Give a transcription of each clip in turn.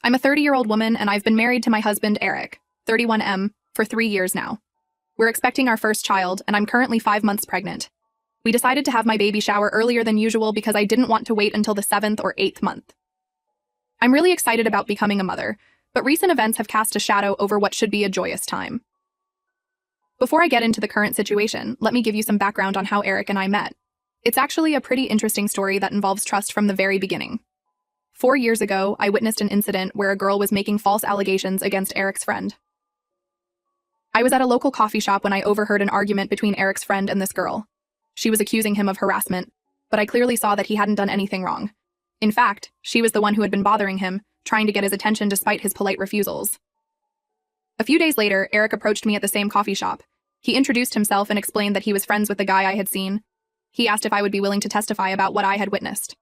I'm a 30-year-old woman and I've been married to my husband, Eric, 31M, for 3 years now. We're expecting our first child and I'm currently 5 months pregnant. We decided to have my baby shower earlier than usual because I didn't want to wait until the 7th or 8th month. I'm really excited about becoming a mother, but recent events have cast a shadow over what should be a joyous time. Before I get into the current situation, let me give you some background on how Eric and I met. It's actually a pretty interesting story that involves trust from the very beginning. 4 years ago, I witnessed an incident where a girl was making false allegations against Eric's friend. I was at a local coffee shop when I overheard an argument between Eric's friend and this girl. She was accusing him of harassment, but I clearly saw that he hadn't done anything wrong. In fact, she was the one who had been bothering him, trying to get his attention despite his polite refusals. A few days later, Eric approached me at the same coffee shop. He introduced himself and explained that he was friends with the guy I had seen. He asked if I would be willing to testify about what I had witnessed.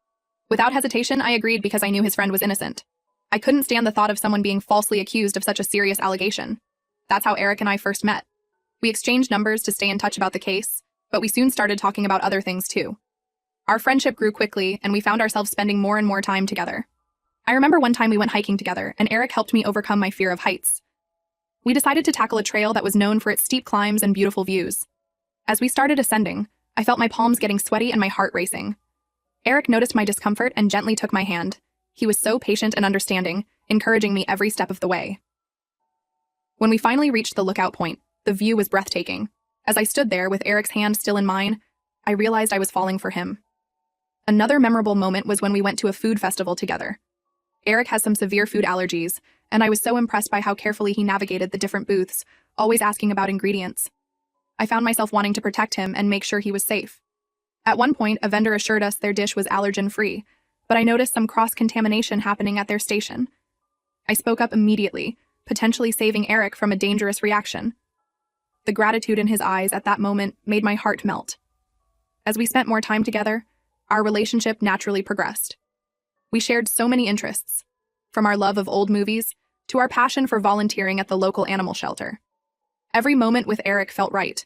Without hesitation, I agreed because I knew his friend was innocent. I couldn't stand the thought of someone being falsely accused of such a serious allegation. That's how Eric and I first met. We exchanged numbers to stay in touch about the case, but we soon started talking about other things too. Our friendship grew quickly, and we found ourselves spending more and more time together. I remember one time we went hiking together, and Eric helped me overcome my fear of heights. We decided to tackle a trail that was known for its steep climbs and beautiful views. As we started ascending, I felt my palms getting sweaty and my heart racing. Eric noticed my discomfort and gently took my hand. He was so patient and understanding, encouraging me every step of the way. When we finally reached the lookout point, the view was breathtaking. As I stood there with Eric's hand still in mine, I realized I was falling for him. Another memorable moment was when we went to a food festival together. Eric has some severe food allergies, and I was so impressed by how carefully he navigated the different booths, always asking about ingredients. I found myself wanting to protect him and make sure he was safe. At one point, a vendor assured us their dish was allergen-free, but I noticed some cross-contamination happening at their station. I spoke up immediately, potentially saving Eric from a dangerous reaction. The gratitude in his eyes at that moment made my heart melt. As we spent more time together, our relationship naturally progressed. We shared so many interests, from our love of old movies to our passion for volunteering at the local animal shelter. Every moment with Eric felt right,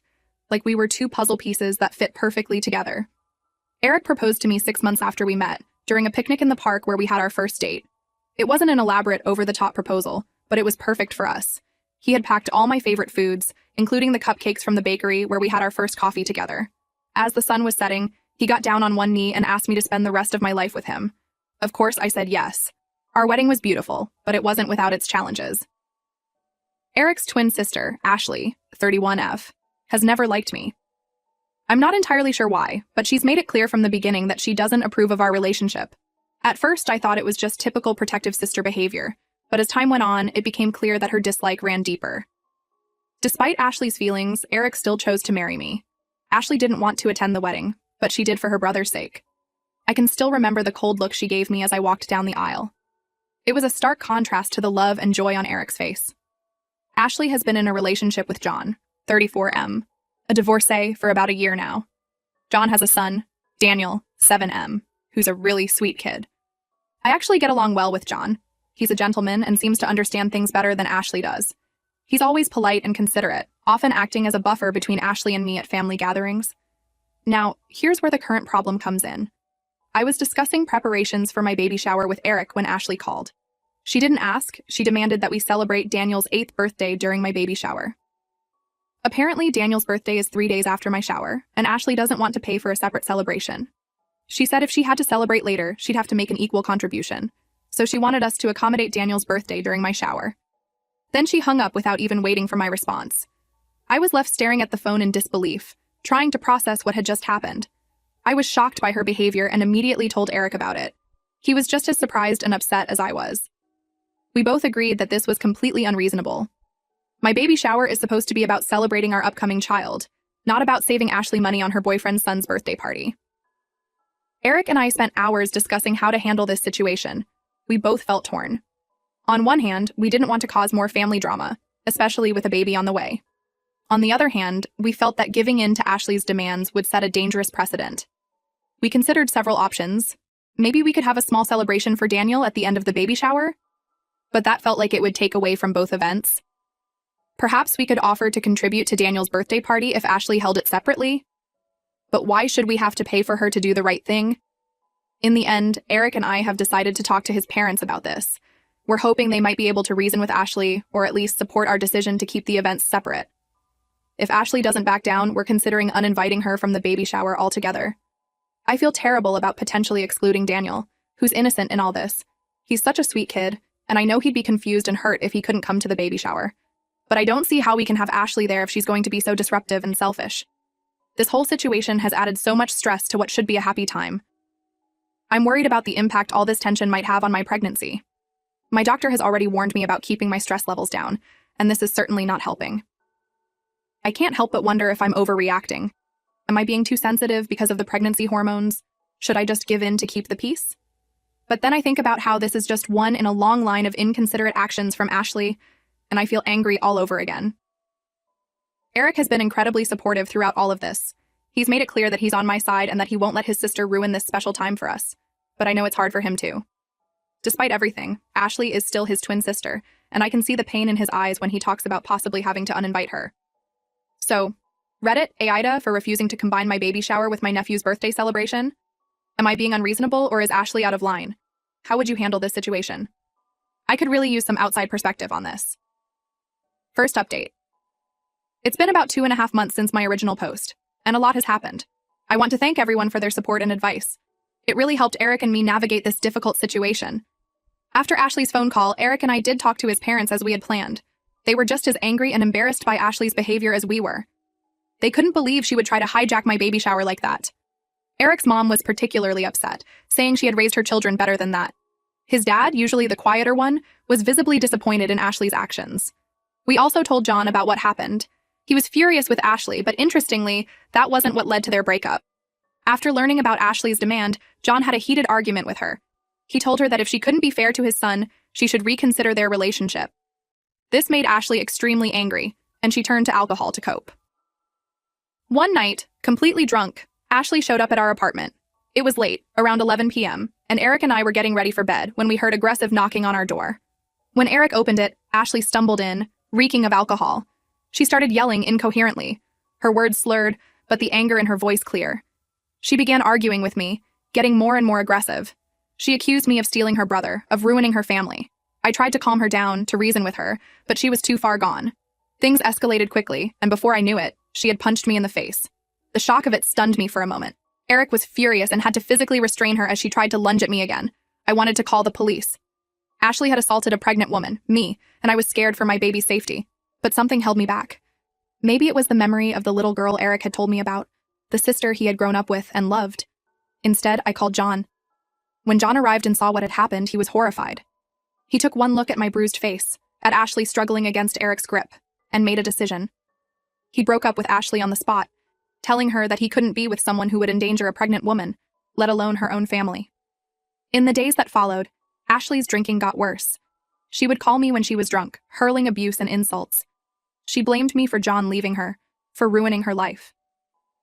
like we were two puzzle pieces that fit perfectly together. Eric proposed to me 6 months after we met, during a picnic in the park where we had our first date. It wasn't an elaborate, over-the-top proposal, but it was perfect for us. He had packed all my favorite foods, including the cupcakes from the bakery where we had our first coffee together. As the sun was setting, he got down on one knee and asked me to spend the rest of my life with him. Of course, I said yes. Our wedding was beautiful, but it wasn't without its challenges. Eric's twin sister, Ashley, 31F, has never liked me. I'm not entirely sure why, but she's made it clear from the beginning that she doesn't approve of our relationship. At first, I thought it was just typical protective sister behavior, but as time went on, it became clear that her dislike ran deeper. Despite Ashley's feelings, Eric still chose to marry me. Ashley didn't want to attend the wedding, but she did for her brother's sake. I can still remember the cold look she gave me as I walked down the aisle. It was a stark contrast to the love and joy on Eric's face. Ashley has been in a relationship with John, 34M, a divorcee, for about a year now. John has a son, Daniel, 7M, who's a really sweet kid. I actually get along well with John. He's a gentleman and seems to understand things better than Ashley does. He's always polite and considerate, often acting as a buffer between Ashley and me at family gatherings. Now, here's where the current problem comes in. I was discussing preparations for my baby shower with Eric when Ashley called. She didn't ask, she demanded that we celebrate Daniel's 8th birthday during my baby shower. Apparently, Daniel's birthday is 3 days after my shower, and Ashley doesn't want to pay for a separate celebration. She said if she had to celebrate later, she'd have to make an equal contribution, so she wanted us to accommodate Daniel's birthday during my shower. Then she hung up without even waiting for my response. I was left staring at the phone in disbelief, trying to process what had just happened. I was shocked by her behavior and immediately told Eric about it. He was just as surprised and upset as I was. We both agreed that this was completely unreasonable. My baby shower is supposed to be about celebrating our upcoming child, not about saving Ashley money on her boyfriend's son's birthday party. Eric and I spent hours discussing how to handle this situation. We both felt torn. On one hand, we didn't want to cause more family drama, especially with a baby on the way. On the other hand, we felt that giving in to Ashley's demands would set a dangerous precedent. We considered several options. Maybe we could have a small celebration for Daniel at the end of the baby shower? But that felt like it would take away from both events. Perhaps we could offer to contribute to Daniel's birthday party if Ashley held it separately? But why should we have to pay for her to do the right thing? In the end, Eric and I have decided to talk to his parents about this. We're hoping they might be able to reason with Ashley, or at least support our decision to keep the events separate. If Ashley doesn't back down, we're considering uninviting her from the baby shower altogether. I feel terrible about potentially excluding Daniel, who's innocent in all this. He's such a sweet kid, and I know he'd be confused and hurt if he couldn't come to the baby shower. But I don't see how we can have Ashley there if she's going to be so disruptive and selfish. This whole situation has added so much stress to what should be a happy time. I'm worried about the impact all this tension might have on my pregnancy. My doctor has already warned me about keeping my stress levels down, and this is certainly not helping. I can't help but wonder if I'm overreacting. Am I being too sensitive because of the pregnancy hormones? Should I just give in to keep the peace? But then I think about how this is just one in a long line of inconsiderate actions from Ashley, and I feel angry all over again. Eric has been incredibly supportive throughout all of this. He's made it clear that he's on my side and that he won't let his sister ruin this special time for us. But I know it's hard for him too. Despite everything, Ashley is still his twin sister, and I can see the pain in his eyes when he talks about possibly having to uninvite her. So, Reddit, Aida for refusing to combine my baby shower with my nephew's birthday celebration? Am I being unreasonable, or is Ashley out of line? How would you handle this situation? I could really use some outside perspective on this. First update. It's been about 2.5 months since my original post, and a lot has happened. I want to thank everyone for their support and advice. It really helped Eric and me navigate this difficult situation. After Ashley's phone call, Eric and I did talk to his parents as we had planned. They were just as angry and embarrassed by Ashley's behavior as we were. They couldn't believe she would try to hijack my baby shower like that. Eric's mom was particularly upset, saying she had raised her children better than that. His dad, usually the quieter one, was visibly disappointed in Ashley's actions. We also told John about what happened. He was furious with Ashley, but interestingly, that wasn't what led to their breakup. After learning about Ashley's demand, John had a heated argument with her. He told her that if she couldn't be fair to his son, she should reconsider their relationship. This made Ashley extremely angry, and she turned to alcohol to cope. One night, completely drunk, Ashley showed up at our apartment. It was late, around 11 p.m., and Eric and I were getting ready for bed when we heard aggressive knocking on our door. When Eric opened it, Ashley stumbled in, reeking of alcohol. She started yelling incoherently, her words slurred, but the anger in her voice clear. She began arguing with me, getting more and more aggressive. She accused me of stealing her brother, of ruining her family. I tried to calm her down, to reason with her, but she was too far gone. Things escalated quickly, and before I knew it, she had punched me in the face. The shock of it stunned me for a moment. Eric was furious and had to physically restrain her as she tried to lunge at me again. I wanted to call the police. Ashley had assaulted a pregnant woman, me, and I was scared for my baby's safety. But something held me back. Maybe it was the memory of the little girl Eric had told me about, the sister he had grown up with and loved. Instead, I called John. When John arrived and saw what had happened, he was horrified. He took one look at my bruised face, at Ashley struggling against Eric's grip, and made a decision. He broke up with Ashley on the spot, telling her that he couldn't be with someone who would endanger a pregnant woman, let alone her own family. In the days that followed, Ashley's drinking got worse. She would call me when she was drunk, hurling abuse and insults. She blamed me for John leaving her, for ruining her life.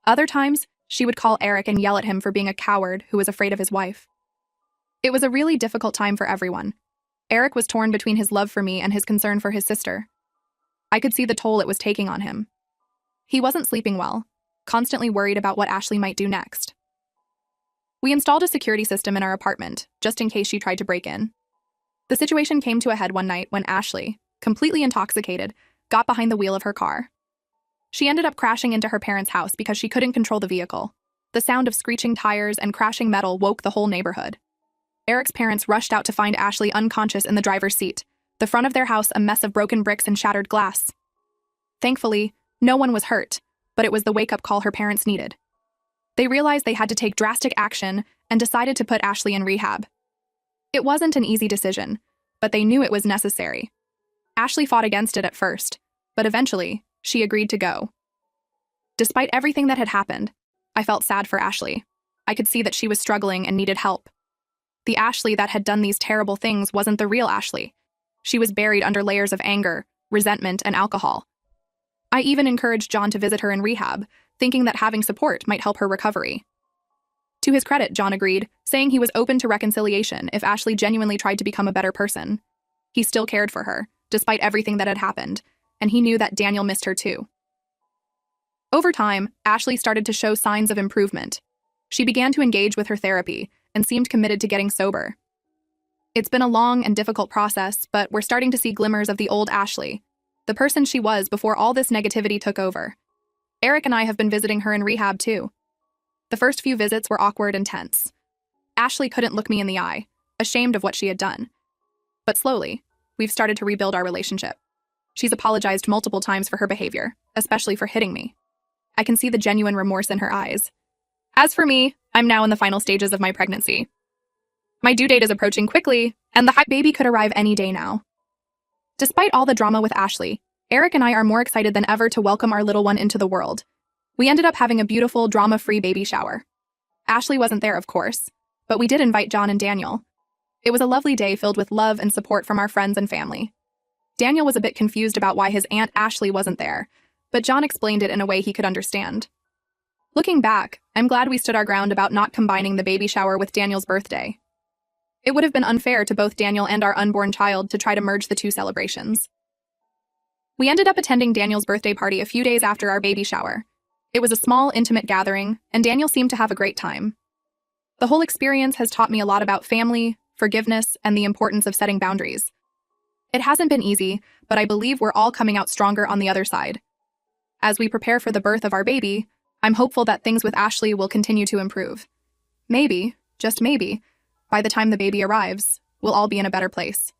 Other times, she would call Eric and yell at him for being a coward who was afraid of his wife. It was a really difficult time for everyone. Eric was torn between his love for me and his concern for his sister. I could see the toll it was taking on him. He wasn't sleeping well, constantly worried about what Ashley might do next. We installed a security system in our apartment, just in case she tried to break in. The situation came to a head one night when Ashley, completely intoxicated, got behind the wheel of her car. She ended up crashing into her parents' house because she couldn't control the vehicle. The sound of screeching tires and crashing metal woke the whole neighborhood. Eric's parents rushed out to find Ashley unconscious in the driver's seat, the front of their house a mess of broken bricks and shattered glass. Thankfully, no one was hurt, but it was the wake-up call her parents needed. They realized they had to take drastic action and decided to put Ashley in rehab. It wasn't an easy decision, but they knew it was necessary. Ashley fought against it at first, but eventually, she agreed to go. Despite everything that had happened, I felt sad for Ashley. I could see that she was struggling and needed help. The Ashley that had done these terrible things wasn't the real Ashley. She was buried under layers of anger, resentment, and alcohol. I even encouraged John to visit her in rehab, thinking that having support might help her recovery. To his credit, John agreed, saying he was open to reconciliation if Ashley genuinely tried to become a better person. He still cared for her, despite everything that had happened, and he knew that Daniel missed her too. Over time, Ashley started to show signs of improvement. She began to engage with her therapy and seemed committed to getting sober. It's been a long and difficult process, but we're starting to see glimmers of the old Ashley, the person she was before all this negativity took over. Eric and I have been visiting her in rehab too. The first few visits were awkward and tense. Ashley couldn't look me in the eye, ashamed of what she had done. But slowly, we've started to rebuild our relationship. She's apologized multiple times for her behavior, especially for hitting me. I can see the genuine remorse in her eyes. As for me, I'm now in the final stages of my pregnancy. My due date is approaching quickly, and the baby could arrive any day now. Despite all the drama with Ashley, Eric and I are more excited than ever to welcome our little one into the world. We ended up having a beautiful, drama-free baby shower. Ashley wasn't there, of course, but we did invite John and Daniel. It was a lovely day filled with love and support from our friends and family. Daniel was a bit confused about why his aunt Ashley wasn't there, but John explained it in a way he could understand. Looking back, I'm glad we stood our ground about not combining the baby shower with Daniel's birthday. It would have been unfair to both Daniel and our unborn child to try to merge the two celebrations. We ended up attending Daniel's birthday party a few days after our baby shower. It was a small, intimate gathering, and Daniel seemed to have a great time. The whole experience has taught me a lot about family, forgiveness, and the importance of setting boundaries. It hasn't been easy, but I believe we're all coming out stronger on the other side. As we prepare for the birth of our baby, I'm hopeful that things with Ashley will continue to improve. Maybe, just maybe, by the time the baby arrives, we'll all be in a better place.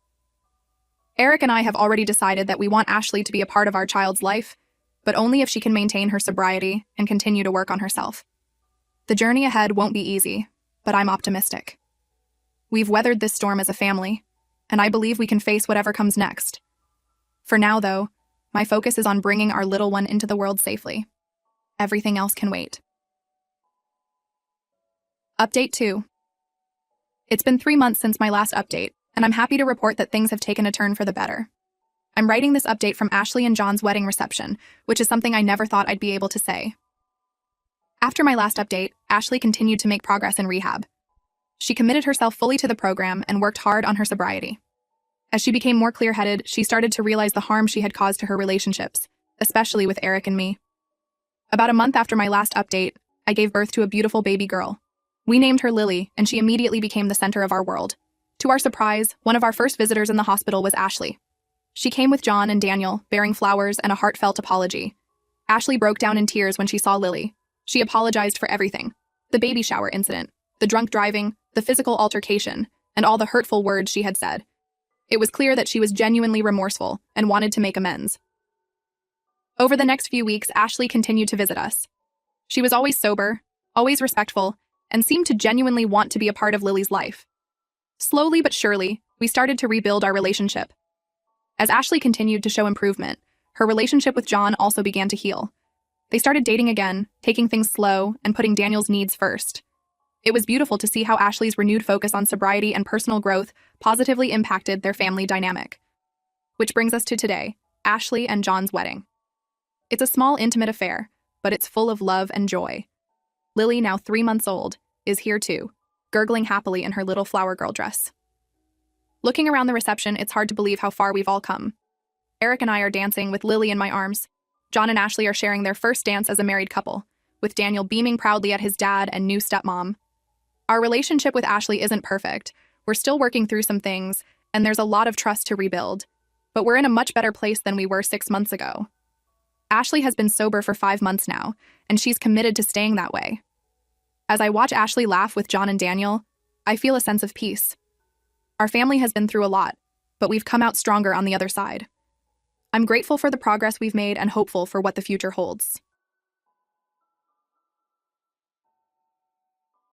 Eric and I have already decided that we want Ashley to be a part of our child's life, but only if she can maintain her sobriety and continue to work on herself. The journey ahead won't be easy, but I'm optimistic. We've weathered this storm as a family, and I believe we can face whatever comes next. For now, though, my focus is on bringing our little one into the world safely. Everything else can wait. Update 2. It's been 3 months since my last update, and I'm happy to report that things have taken a turn for the better. I'm writing this update from Ashley and John's wedding reception, which is something I never thought I'd be able to say. After my last update, Ashley continued to make progress in rehab. She committed herself fully to the program and worked hard on her sobriety. As she became more clear-headed, she started to realize the harm she had caused to her relationships, especially with Eric and me. About a month after my last update, I gave birth to a beautiful baby girl. We named her Lily, and she immediately became the center of our world. To our surprise, one of our first visitors in the hospital was Ashley. She came with John and Daniel, bearing flowers and a heartfelt apology. Ashley broke down in tears when she saw Lily. She apologized for everything: the baby shower incident, the drunk driving, the physical altercation, and all the hurtful words she had said. It was clear that she was genuinely remorseful and wanted to make amends. Over the next few weeks, Ashley continued to visit us. She was always sober, always respectful, and seemed to genuinely want to be a part of Lily's life. Slowly but surely, we started to rebuild our relationship. As Ashley continued to show improvement, her relationship with John also began to heal. They started dating again, taking things slow and putting Daniel's needs first. It was beautiful to see how Ashley's renewed focus on sobriety and personal growth positively impacted their family dynamic. Which brings us to today, Ashley and John's wedding. It's a small, intimate affair, but it's full of love and joy. Lily, now 3 months old, is here too, gurgling happily in her little flower girl dress. Looking around the reception, it's hard to believe how far we've all come. Eric and I are dancing with Lily in my arms. John and Ashley are sharing their first dance as a married couple, with Daniel beaming proudly at his dad and new stepmom. Our relationship with Ashley isn't perfect. We're still working through some things, and there's a lot of trust to rebuild. But we're in a much better place than we were 6 months ago. Ashley has been sober for 5 months now, and she's committed to staying that way. As I watch Ashley laugh with John and Daniel, I feel a sense of peace. Our family has been through a lot, but we've come out stronger on the other side. I'm grateful for the progress we've made and hopeful for what the future holds.